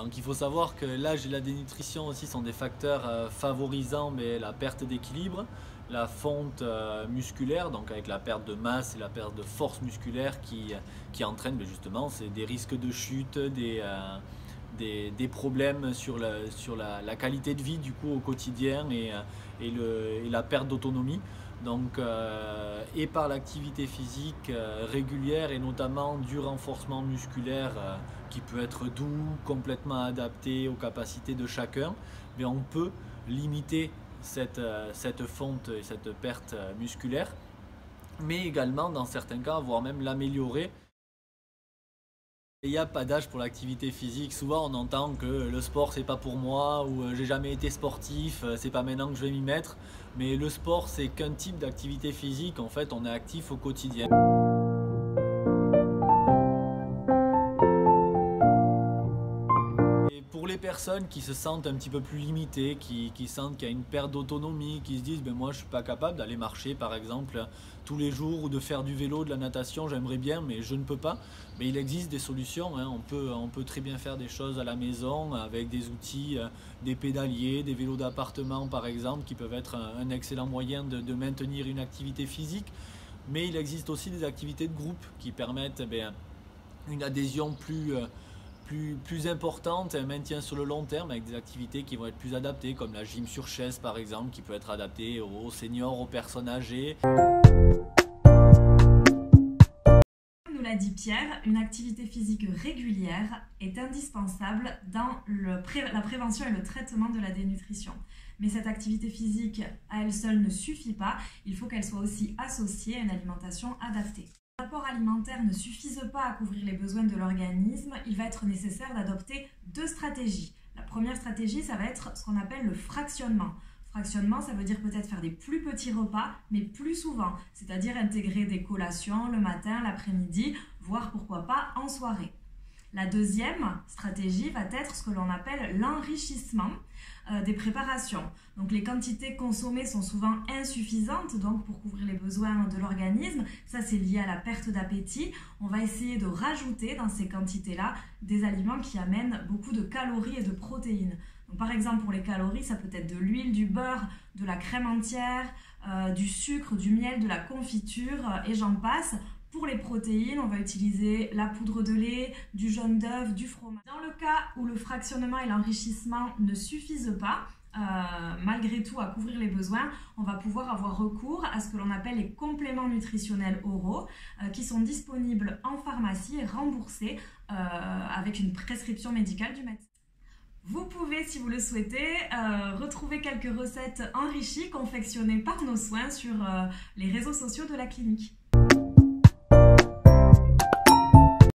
Donc il faut savoir que l'âge et la dénutrition aussi sont des facteurs favorisant la perte d'équilibre, la fonte musculaire, donc avec la perte de masse et la perte de force musculaire qui entraîne justement des risques de chute, des problèmes sur la qualité de vie du coup au quotidien et la perte d'autonomie. Donc, et par l'activité physique régulière et notamment du renforcement musculaire qui peut être doux, complètement adapté aux capacités de chacun, mais on peut limiter cette fonte et cette perte musculaire, mais également dans certains cas, voire même l'améliorer. Il n'y a pas d'âge pour l'activité physique. Souvent on entend que le sport c'est pas pour moi ou j'ai jamais été sportif, c'est pas maintenant que je vais m'y mettre. Mais le sport c'est qu'un type d'activité physique, en fait on est actif au quotidien. Et pour les personnes qui se sentent un petit peu plus limitées, qui sentent qu'il y a une perte d'autonomie, qui se disent ben moi je suis pas capable d'aller marcher par exemple tous les jours ou de faire du vélo, de la natation, j'aimerais bien mais je ne peux pas. Mais il existe des solutions, hein. On peut très bien faire des choses à la maison avec des outils, des pédaliers, des vélos d'appartement par exemple qui peuvent être un excellent moyen de maintenir une activité physique. Mais il existe aussi des activités de groupe qui permettent une adhésion plus importante, un maintien sur le long terme avec des activités qui vont être plus adaptées comme la gym sur chaise par exemple qui peut être adaptée aux seniors, aux personnes âgées. Comme nous l'a dit Pierre, une activité physique régulière est indispensable dans la prévention et le traitement de la dénutrition. Mais cette activité physique à elle seule ne suffit pas, il faut qu'elle soit aussi associée à une alimentation adaptée. Les apports alimentaires ne suffisent pas à couvrir les besoins de l'organisme, il va être nécessaire d'adopter deux stratégies. La première stratégie, ça va être ce qu'on appelle le fractionnement. Fractionnement, ça veut dire peut-être faire des plus petits repas, mais plus souvent, c'est-à-dire intégrer des collations le matin, l'après-midi, voire pourquoi pas en soirée. La deuxième stratégie va être ce que l'on appelle l'enrichissement des préparations. Donc les quantités consommées sont souvent insuffisantes donc pour couvrir les besoins de l'organisme. Ça c'est lié à la perte d'appétit. On va essayer de rajouter dans ces quantités-là des aliments qui amènent beaucoup de calories et de protéines. Donc, par exemple pour les calories, ça peut être de l'huile, du beurre, de la crème entière, du sucre, du miel, de la confiture et j'en passe. Pour les protéines, on va utiliser la poudre de lait, du jaune d'œuf, du fromage. Dans le cas où le fractionnement et l'enrichissement ne suffisent pas, malgré tout à couvrir les besoins, on va pouvoir avoir recours à ce que l'on appelle les compléments nutritionnels oraux qui sont disponibles en pharmacie et remboursés avec une prescription médicale du médecin. Vous pouvez, si vous le souhaitez, retrouver quelques recettes enrichies confectionnées par nos soins sur les réseaux sociaux de la clinique.